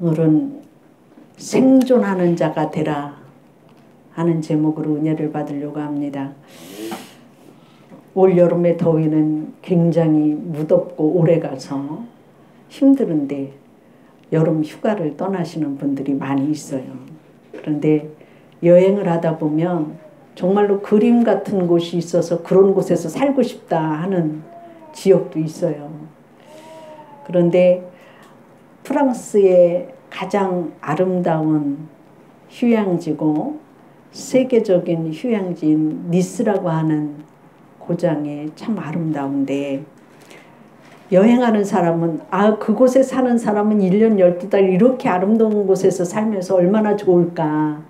오늘은 생존하는 자가 되라 하는 제목으로 은혜를 받으려고 합니다. 올 여름의 더위는 굉장히 무덥고 오래가서 힘드는데 여름 휴가를 떠나시는 분들이 많이 있어요. 그런데 여행을 하다 보면 정말로 그림 같은 곳이 있어서 그런 곳에서 살고 싶다 하는 지역도 있어요. 그런데 프랑스의 가장 아름다운 휴양지고 세계적인 휴양지인 니스라고 하는 고장이 참 아름다운데, 여행하는 사람은 그곳에 사는 사람은 1년 12달 이렇게 아름다운 곳에서 살면서 얼마나 좋을까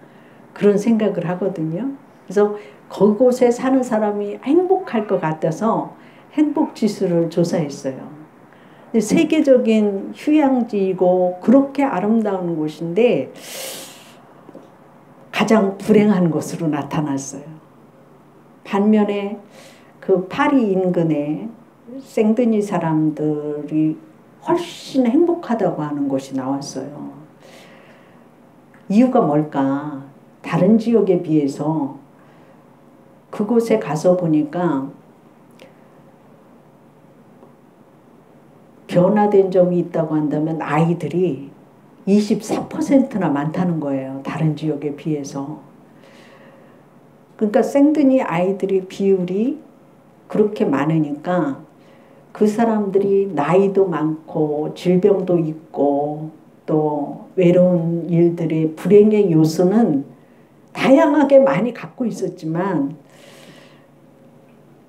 그런 생각을 하거든요. 그래서 그곳에 사는 사람이 행복할 것 같아서 행복지수를 조사했어요. 세계적인 휴양지이고 그렇게 아름다운 곳인데 가장 불행한 곳으로 나타났어요. 반면에 그 파리 인근에 생드니 사람들이 훨씬 행복하다고 하는 곳이 나왔어요. 이유가 뭘까? 다른 지역에 비해서 그곳에 가서 보니까 변화된 점이 있다고 한다면 아이들이 24%나 많다는 거예요. 다른 지역에 비해서. 그러니까 생드니 아이들의 비율이 그렇게 많으니까 그 사람들이 나이도 많고 질병도 있고 또 외로운 일들의 불행의 요소는 다양하게 많이 갖고 있었지만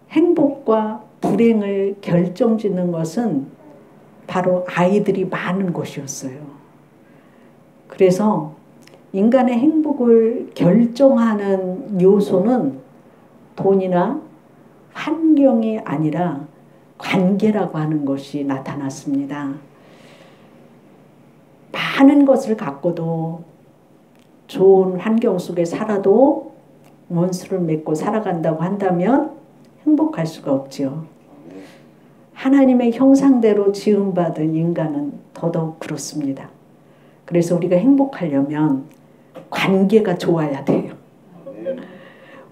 행복과 불행을 결정짓는 것은 바로 아이들이 많은 곳이었어요. 그래서 인간의 행복을 결정하는 요소는 돈이나 환경이 아니라 관계라고 하는 것이 나타났습니다. 많은 것을 갖고도 좋은 환경 속에 살아도 원수를 맺고 살아간다고 한다면 행복할 수가 없죠. 하나님의 형상대로 지음받은 인간은 더더욱 그렇습니다. 그래서 우리가 행복하려면 관계가 좋아야 돼요.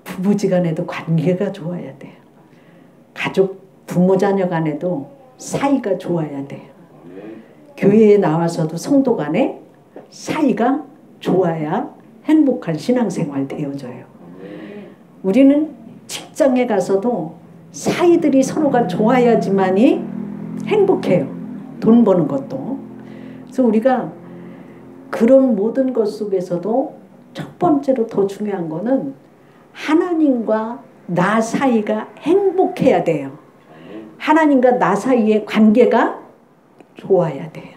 부부지간에도 관계가 좋아야 돼요. 가족, 부모 자녀 간에도 사이가 좋아야 돼요. 교회에 나와서도 성도 간에 사이가 좋아야 행복한 신앙생활 되어져요. 우리는 직장에 가서도 사이들이 서로가 좋아야지만이 행복해요. 돈 버는 것도. 그래서 우리가 그런 모든 것 속에서도 첫 번째로 더 중요한 거는 하나님과 나 사이가 행복해야 돼요. 하나님과 나 사이의 관계가 좋아야 돼요.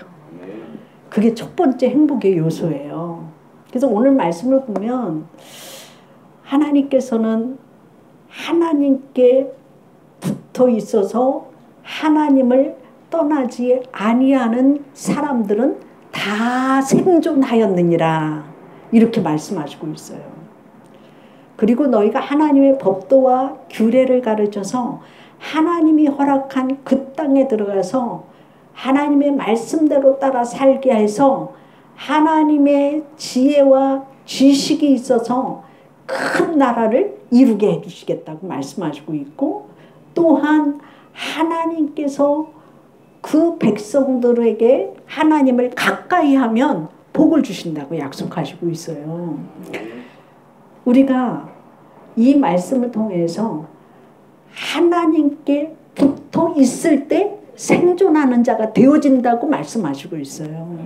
그게 첫 번째 행복의 요소예요. 그래서 오늘 말씀을 보면 하나님께서는 하나님께 붙어 있어서 하나님을 떠나지 아니하는 사람들은 다 생존하였느니라 이렇게 말씀하시고 있어요. 그리고 너희가 하나님의 법도와 규례를 가르쳐서 하나님이 허락한 그 땅에 들어가서 하나님의 말씀대로 따라 살게 해서 하나님의 지혜와 지식이 있어서 큰 나라를 이루게 해주시겠다고 말씀하시고 있고, 또한 하나님께서 그 백성들에게 하나님을 가까이 하면 복을 주신다고 약속하시고 있어요. 우리가 이 말씀을 통해서 하나님께 붙어 있을 때 생존하는 자가 되어진다고 말씀하시고 있어요.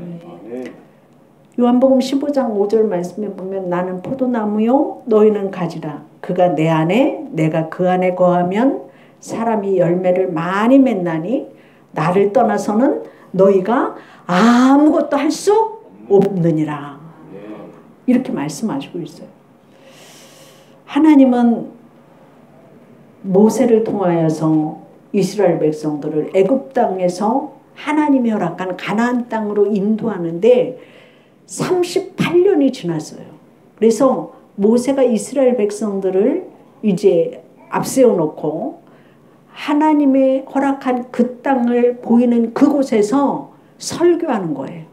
요한복음 15장 5절 말씀에 보면 나는 포도나무요 너희는 가지라. 그가 내 안에 내가 그 안에 거하면 사람이 열매를 많이 맺나니 나를 떠나서는 너희가 아무것도 할 수 없느니라. 이렇게 말씀하시고 있어요. 하나님은 모세를 통하여서 이스라엘 백성들을 애굽 땅에서 하나님이 허락한 가나안 땅으로 인도하는데 38년이 지났어요. 그래서 모세가 이스라엘 백성들을 이제 앞세워 놓고 하나님의 허락한 그 땅을 보이는 그곳에서 설교하는 거예요.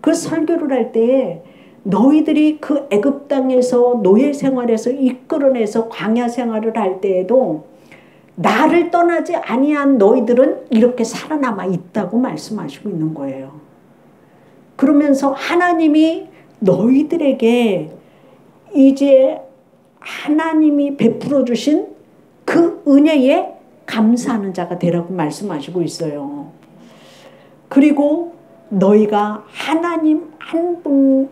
그 설교를 할 때에 너희들이 그 애굽 땅에서 노예 생활에서 이끌어내서 광야 생활을 할 때에도 나를 떠나지 아니한 너희들은 이렇게 살아남아 있다고 말씀하시고 있는 거예요. 그러면서 하나님이 너희들에게 이제 하나님이 베풀어 주신 그 은혜에 감사하는 자가 되라고 말씀하시고 있어요. 그리고 너희가 하나님 한 분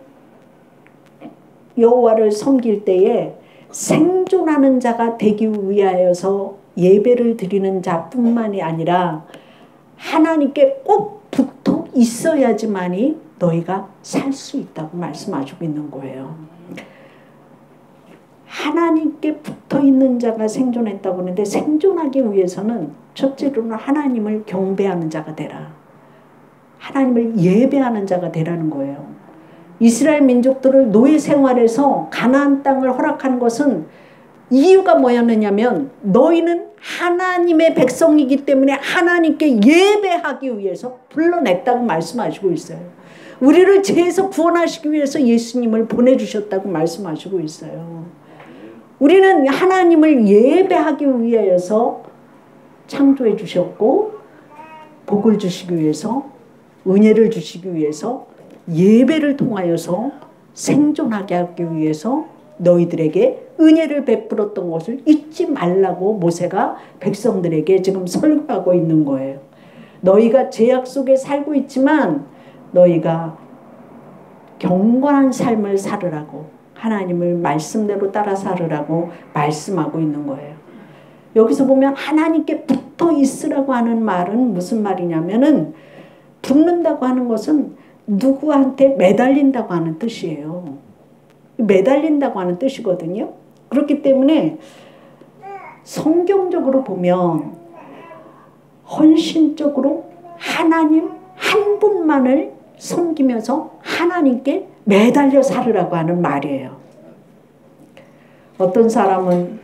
여호와를 섬길 때에 생존하는 자가 되기 위하여서 예배를 드리는 자뿐만이 아니라 하나님께 꼭 붙어 있어야지만이 너희가 살 수 있다고 말씀하시고 있는 거예요. 하나님께 붙어 있는 자가 생존했다고 하는데, 생존하기 위해서는 첫째로는 하나님을 경배하는 자가 되라. 하나님을 예배하는 자가 되라는 거예요. 이스라엘 민족들을 노예 생활에서 가나안 땅을 허락한 것은 이유가 뭐였느냐면 너희는 하나님의 백성이기 때문에 하나님께 예배하기 위해서 불러냈다고 말씀하시고 있어요. 우리를 죄에서 구원하시기 위해서 예수님을 보내주셨다고 말씀하시고 있어요. 우리는 하나님을 예배하기 위하여서 창조해 주셨고, 복을 주시기 위해서, 은혜를 주시기 위해서, 예배를 통하여서 생존하게 하기 위해서 너희들에게 은혜를 베풀었던 것을 잊지 말라고 모세가 백성들에게 지금 설교하고 있는 거예요. 너희가 죄악 속에 살고 있지만 너희가 경건한 삶을 살으라고, 하나님을 말씀대로 따라 살으라고 말씀하고 있는 거예요. 여기서 보면 하나님께 붙어 있으라고 하는 말은 무슨 말이냐면은, 붙는다고 하는 것은 누구한테 매달린다고 하는 뜻이에요. 매달린다고 하는 뜻이거든요. 그렇기 때문에 성경적으로 보면 헌신적으로 하나님 한 분만을 섬기면서 하나님께 매달려 살으라고 하는 말이에요. 어떤 사람은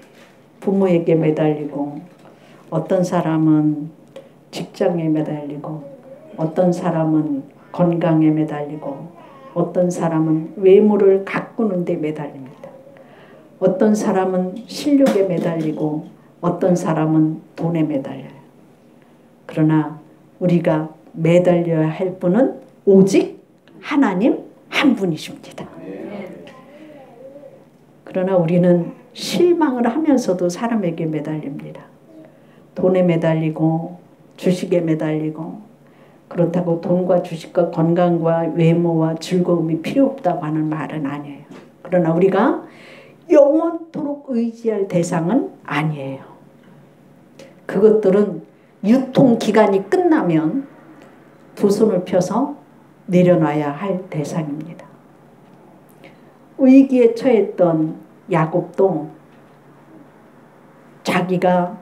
부모에게 매달리고, 어떤 사람은 직장에 매달리고, 어떤 사람은 건강에 매달리고, 어떤 사람은 외모를 가꾸는 데 매달립니다. 어떤 사람은 실력에 매달리고, 어떤 사람은 돈에 매달려요. 그러나 우리가 매달려야 할 분은 오직 하나님 한 분이십니다. 그러나 우리는 실망을 하면서도 사람에게 매달립니다. 돈에 매달리고, 주식에 매달리고, 그렇다고 돈과 주식과 건강과 외모와 즐거움이 필요 없다고 하는 말은 아니에요. 그러나 우리가 영원토록 의지할 대상은 아니에요. 그것들은 유통기간이 끝나면 두 손을 펴서 내려놔야 할 대상입니다. 위기에 처했던 야곱도 자기가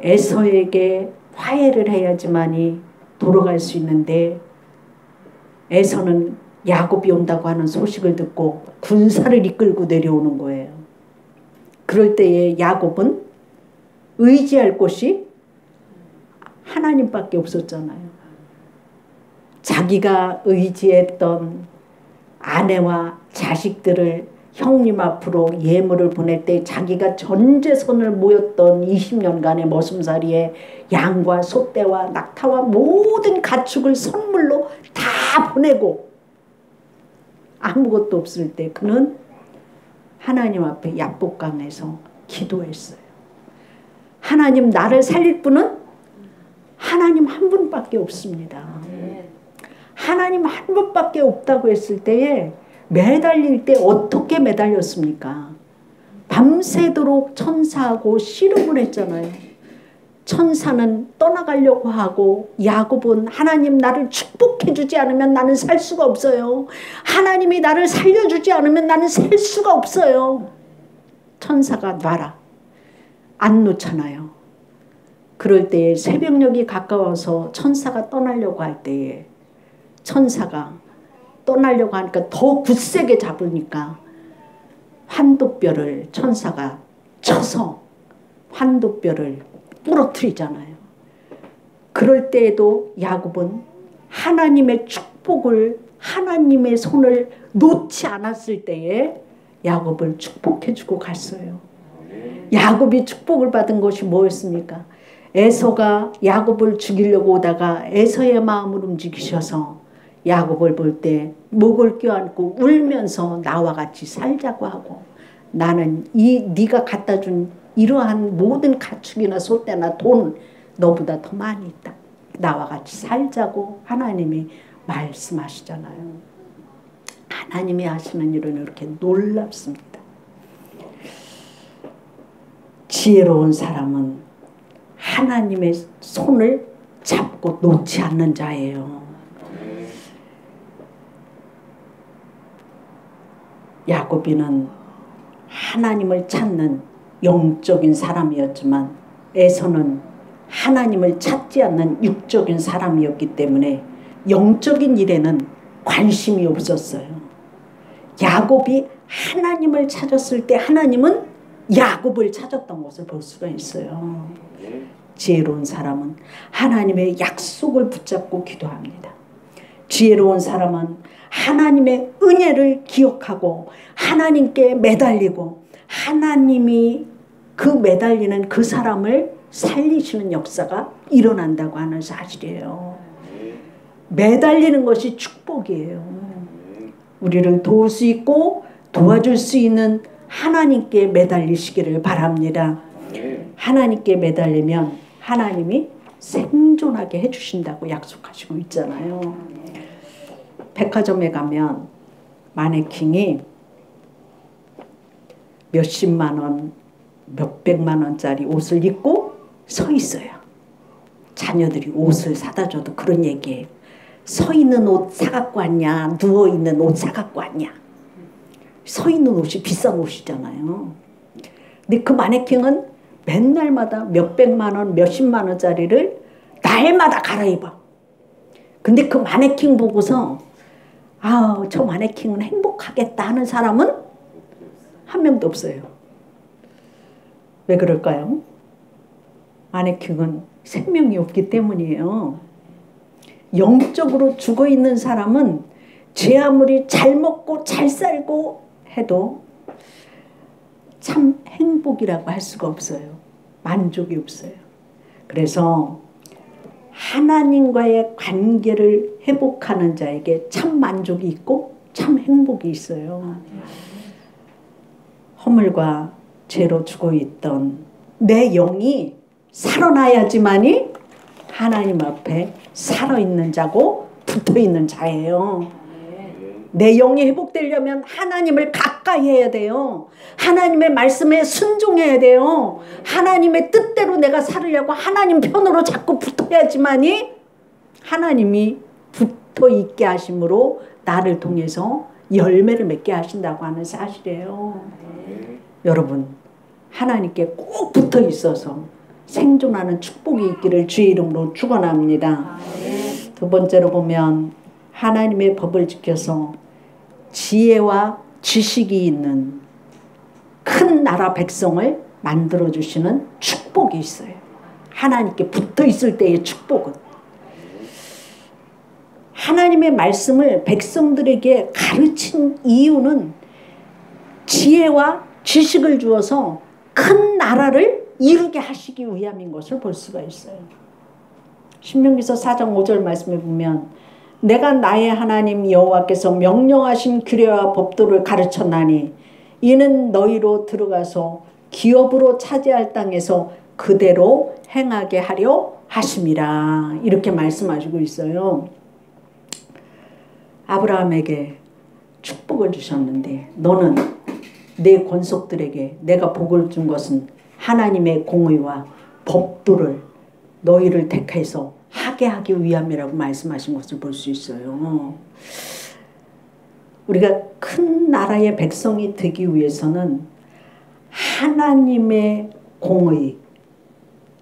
에서에게 화해를 해야지만이 돌아갈 수 있는데, 에서는 야곱이 온다고 하는 소식을 듣고 군사를 이끌고 내려오는 거예요. 그럴 때에 야곱은 의지할 곳이 하나님밖에 없었잖아요. 자기가 의지했던 아내와 자식들을 형님 앞으로 예물을 보낼 때 자기가 전 재산을 모였던 20년간의 머슴살이에 양과 소떼와 낙타와 모든 가축을 선물로 다 보내고 아무것도 없을 때 그는 하나님 앞에 야복강에서 기도했어요. 하나님, 나를 살릴 분은 하나님 한 분밖에 없습니다. 하나님 한 분밖에 없다고 했을 때에 매달릴 때 어떻게 매달렸습니까? 밤새도록 천사하고 씨름을 했잖아요. 천사는 떠나가려고 하고, 야곱은 하나님 나를 축복해 주지 않으면 나는 살 수가 없어요. 하나님이 나를 살려주지 않으면 나는 살 수가 없어요. 천사가 놔라. 안 놓잖아요. 그럴 때에 새벽녘이 가까워서 천사가 떠나려고 할 때에, 천사가 떠나려고 하니까 더 굳세게 잡으니까 환도뼈를 천사가 쳐서 환도뼈를 부러뜨리잖아요. 그럴 때에도 야곱은 하나님의 축복을 하나님의 손을 놓지 않았을 때에 야곱을 축복해주고 갔어요. 야곱이 축복을 받은 것이 뭐였습니까? 에서가 야곱을 죽이려고 오다가 에서의 마음을 움직이셔서 야곱을 볼 때 목을 껴안고 울면서 나와 같이 살자고 하고, 나는 네가 갖다 준 이러한 모든 가축이나 소떼나 돈 너보다 더 많이 있다. 나와 같이 살자고 하나님이 말씀하시잖아요. 하나님이 하시는 일은 이렇게 놀랍습니다. 지혜로운 사람은 하나님의 손을 잡고 놓지 않는 자예요. 야곱이는 하나님을 찾는 영적인 사람이었지만 에서는 하나님을 찾지 않는 육적인 사람이었기 때문에 영적인 일에는 관심이 없었어요. 야곱이 하나님을 찾았을 때 하나님은 야곱을 찾았던 것을 볼 수가 있어요. 지혜로운 사람은 하나님의 약속을 붙잡고 기도합니다. 지혜로운 사람은 하나님의 은혜를 기억하고 하나님께 매달리고 하나님이 그 매달리는 그 사람을 살리시는 역사가 일어난다고 하는 사실이에요. 매달리는 것이 축복이에요. 우리를 도울 수 있고 도와줄 수 있는 하나님께 매달리시기를 바랍니다. 하나님께 매달리면 하나님이 생존하게 해주신다고 약속하시고 있잖아요. 백화점에 가면 마네킹이 몇십만 원, 몇백만 원짜리 옷을 입고 서 있어요. 자녀들이 옷을 사다 줘도 그런 얘기예요. 서 있는 옷 사갖고 왔냐, 누워있는 옷 사갖고 왔냐. 서 있는 옷이 비싼 옷이잖아요. 근데 그 마네킹은 맨날마다 몇백만 원, 몇십만 원짜리를 날마다 갈아입어. 근데 그 마네킹 보고서 저 마네킹은 행복하겠다 하는 사람은 한 명도 없어요. 왜 그럴까요? 마네킹은 생명이 없기 때문이에요. 영적으로 죽어있는 사람은 제 아무리 잘 먹고 잘 살고 해도 참 행복이라고 할 수가 없어요. 만족이 없어요. 그래서 하나님과의 관계를 회복하는 자에게 참 만족이 있고 참 행복이 있어요. 허물과 죄로 죽어있던 내 영이 살아나야지만이 하나님 앞에 살아있는 자고 붙어있는 자예요. 내 영이 회복되려면 하나님을 가까이 해야 돼요. 하나님의 말씀에 순종해야 돼요. 하나님의 뜻대로 내가 살으려고 하나님 편으로 자꾸 붙어야지만이 하나님이 붙어있게 하심으로 나를 통해서 열매를 맺게 하신다고 하는 사실이에요. 여러분, 하나님께 꼭 붙어 있어서 생존하는 축복이 있기를 주의 이름으로 축원합니다. 두 번째로 보면 하나님의 법을 지켜서 지혜와 지식이 있는 큰 나라 백성을 만들어주시는 축복이 있어요. 하나님께 붙어 있을 때의 축복은. 하나님의 말씀을 백성들에게 가르친 이유는 지혜와 지식을 주어서 큰 나라를 이루게 하시기 위함인 것을 볼 수가 있어요. 신명기서 4장 5절 말씀에 보면 내가 나의 하나님 여호와께서 명령하신 규례와 법도를 가르쳤나니 이는 너희로 들어가서 기업으로 차지할 땅에서 그대로 행하게 하려 하심이라. 이렇게 말씀하시고 있어요. 아브라함에게 축복을 주셨는데 너는 내 권속들에게 내가 복을 준 것은 하나님의 공의와 법도를 너희를 택해서 하게 하기 위함이라고 말씀하신 것을 볼 수 있어요. 우리가 큰 나라의 백성이 되기 위해서는 하나님의 공의,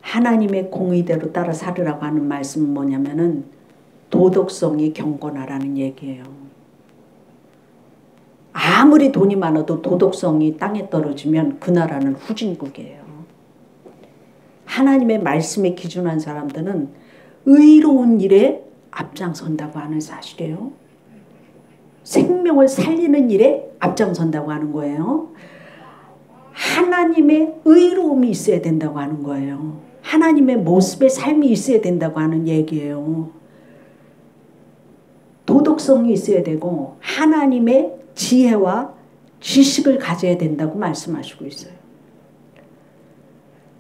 하나님의 공의대로 따라 살으라고 하는 말씀은 뭐냐면은 도덕성이 경건하라는 얘기예요. 아무리 돈이 많아도 도덕성이 땅에 떨어지면 그 나라는 후진국이에요. 하나님의 말씀에 기준한 사람들은 의로운 일에 앞장선다고 하는 사실이에요. 생명을 살리는 일에 앞장선다고 하는 거예요. 하나님의 의로움이 있어야 된다고 하는 거예요. 하나님의 모습의 삶이 있어야 된다고 하는 얘기예요. 도덕성이 있어야 되고 하나님의 지혜와 지식을 가져야 된다고 말씀하시고 있어요.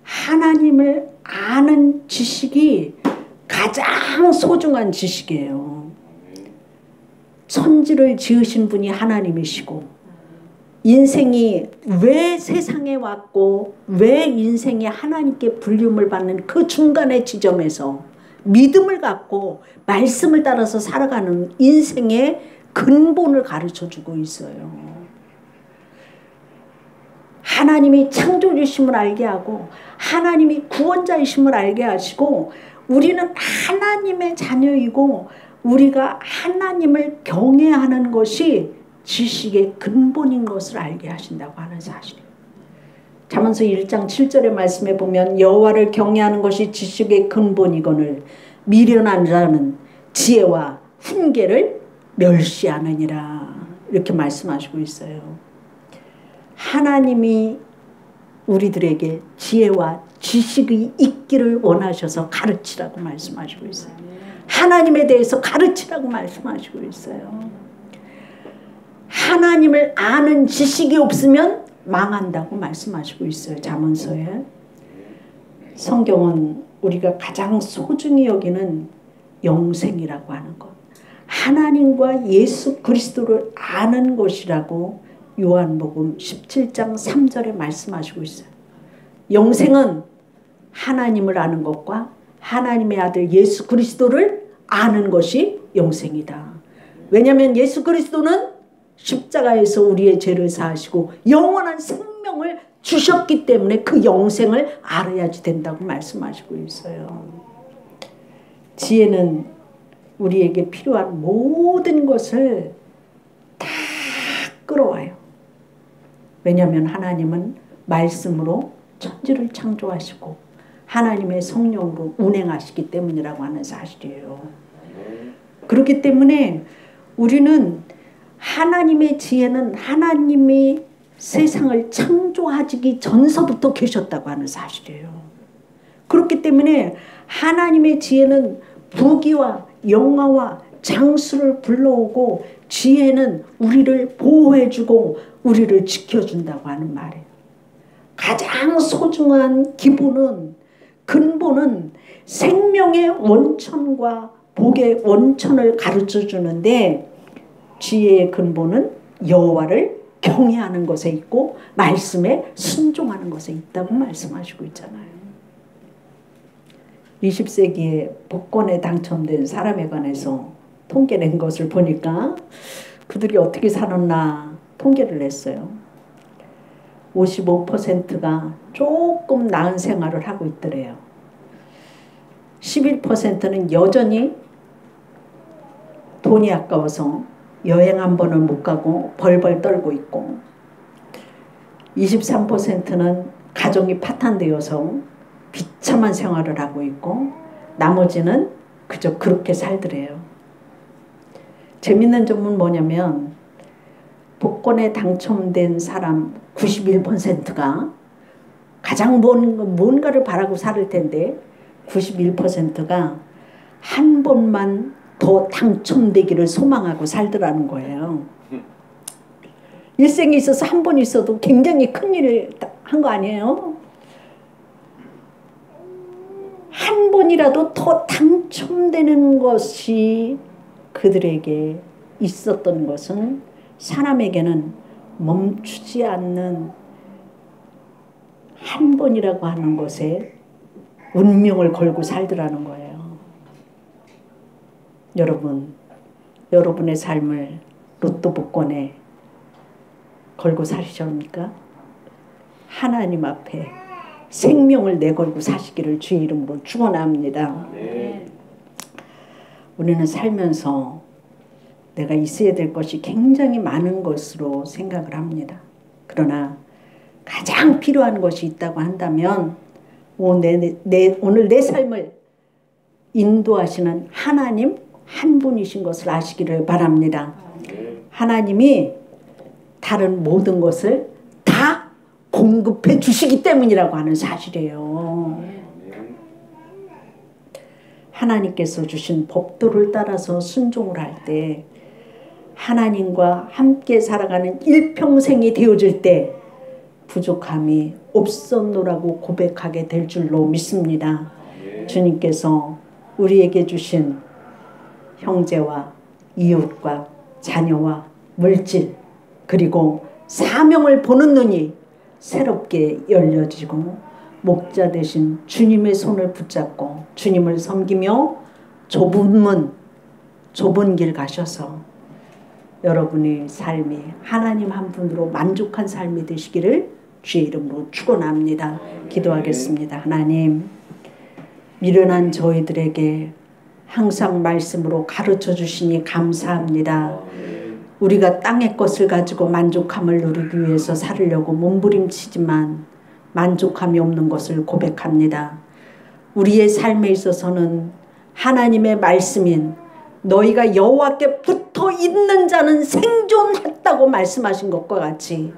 하나님을 아는 지식이 가장 소중한 지식이에요. 천지를 지으신 분이 하나님이시고 인생이 왜 세상에 왔고 왜 인생이 하나님께 불림을 받는 그 중간의 지점에서 믿음을 갖고 말씀을 따라서 살아가는 인생의 근본을 가르쳐주고 있어요. 하나님이 창조주심을 알게 하고 하나님이 구원자이심을 알게 하시고 우리는 하나님의 자녀이고 우리가 하나님을 경외하는 것이 지식의 근본인 것을 알게 하신다고 하는 사실이에요. 잠언서 1장 7절의 말씀에 보면 여호와를 경외하는 것이 지식의 근본이거늘 미련한 자는 지혜와 훈계를 멸시하느니라 이렇게 말씀하시고 있어요. 하나님이 우리들에게 지혜와 지식이 있기를 원하셔서 가르치라고 말씀하시고 있어요. 하나님에 대해서 가르치라고 말씀하시고 있어요. 하나님을 아는 지식이 없으면 망한다고 말씀하시고 있어요. 잠언서에. 성경은 우리가 가장 소중히 여기는 영생이라고 하는 것, 하나님과 예수 그리스도를 아는 것이라고 요한복음 17장 3절에 말씀하시고 있어요. 영생은 하나님을 아는 것과 하나님의 아들 예수 그리스도를 아는 것이 영생이다. 왜냐하면 예수 그리스도는 십자가에서 우리의 죄를 사하시고 영원한 생명을 주셨기 때문에 그 영생을 알아야지 된다고 말씀하시고 있어요. 지혜는 우리에게 필요한 모든 것을 다 끌어와요. 왜냐하면 하나님은 말씀으로 천지를 창조하시고 하나님의 성령으로 운행하시기 때문이라고 하는 사실이에요. 그렇기 때문에 우리는 하나님의 지혜는 하나님이 세상을 창조하기 전서부터 계셨다고 하는 사실이에요. 그렇기 때문에 하나님의 지혜는 부귀와 영화와 장수를 불러오고 지혜는 우리를 보호해주고 우리를 지켜준다고 하는 말이에요. 가장 소중한 기본은 근본은 생명의 원천과 복의 원천을 가르쳐 주는데 지혜의 근본은 여호와를 경외하는 것에 있고 말씀에 순종하는 것에 있다고 말씀하시고 있잖아요. 20세기에 복권에 당첨된 사람에 관해서 통계낸 것을 보니까 그들이 어떻게 살았나 통계를 냈어요. 55%가 조금 나은 생활을 하고 있더래요. 11%는 여전히 돈이 아까워서 여행 한 번은 못 가고 벌벌 떨고 있고 23%는 가정이 파탄되어서 비참한 생활을 하고 있고 나머지는 그저 그렇게 살더래요. 재밌는 점은 뭐냐면 복권에 당첨된 사람 91%가 가장 뭔가를 바라고 살 텐데 91%가 한 번만 더 당첨되기를 소망하고 살더라는 거예요. 일생에 있어서 한 번 있어도 굉장히 큰일을 한 거 아니에요? 한 번이라도 더 당첨되는 것이 그들에게 있었던 것은 사람에게는 멈추지 않는 한 번이라고 하는 것에 운명을 걸고 살더라는 거예요. 여러분, 여러분의 삶을 로또 복권에 걸고 사시렵니까? 하나님 앞에 생명을 내걸고 사시기를 주의 이름으로 축원합니다. 우리는 살면서 내가 있어야 될 것이 굉장히 많은 것으로 생각을 합니다. 그러나 가장 필요한 것이 있다고 한다면 오늘 내 삶을 인도하시는 하나님 한 분이신 것을 아시기를 바랍니다. 하나님이 다른 모든 것을 다 공급해 주시기 때문이라고 하는 사실이에요. 하나님께서 주신 법도를 따라서 순종을 할 때 하나님과 함께 살아가는 일평생이 되어질 때 부족함이 없었노라고 고백하게 될 줄로 믿습니다. 주님께서 우리에게 주신 형제와 이웃과 자녀와 물질 그리고 사명을 보는 눈이 새롭게 열려지고 목자 되신 주님의 손을 붙잡고 주님을 섬기며 좁은 문, 좁은 길 가셔서 여러분의 삶이 하나님 한 분으로 만족한 삶이 되시기를 주의 이름으로 축원합니다. 기도하겠습니다. 하나님, 미련한 저희들에게 항상 말씀으로 가르쳐 주시니 감사합니다. 우리가 땅의 것을 가지고 만족함을 누리기 위해서 살으려고 몸부림치지만 만족함이 없는 것을 고백합니다. 우리의 삶에 있어서는 하나님의 말씀인 너희가 여호와께 붙어 있는 자는 생존했다고 말씀하신 것과 같이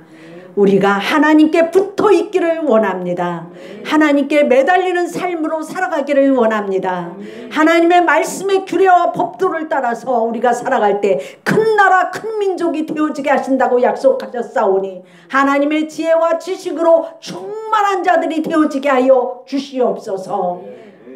우리가 하나님께 붙어 있기를 원합니다. 하나님께 매달리는 삶으로 살아가기를 원합니다. 하나님의 말씀의 규례와 법도를 따라서 우리가 살아갈 때 큰 나라 큰 민족이 되어지게 하신다고 약속하셨사오니 하나님의 지혜와 지식으로 충만한 자들이 되어지게 하여 주시옵소서.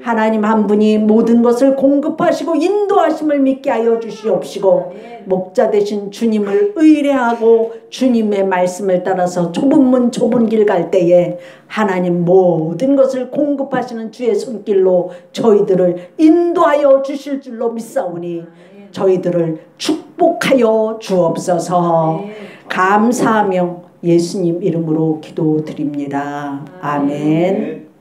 하나님 한 분이 모든 것을 공급하시고 인도하심을 믿게 하여 주시옵시고 목자 되신 주님을 의뢰하고 주님의 말씀을 따라서 좁은 문 좁은 길 갈 때에 하나님 모든 것을 공급하시는 주의 손길로 저희들을 인도하여 주실 줄로 믿사오니 저희들을 축복하여 주옵소서. 감사하며 예수님 이름으로 기도드립니다. 아멘.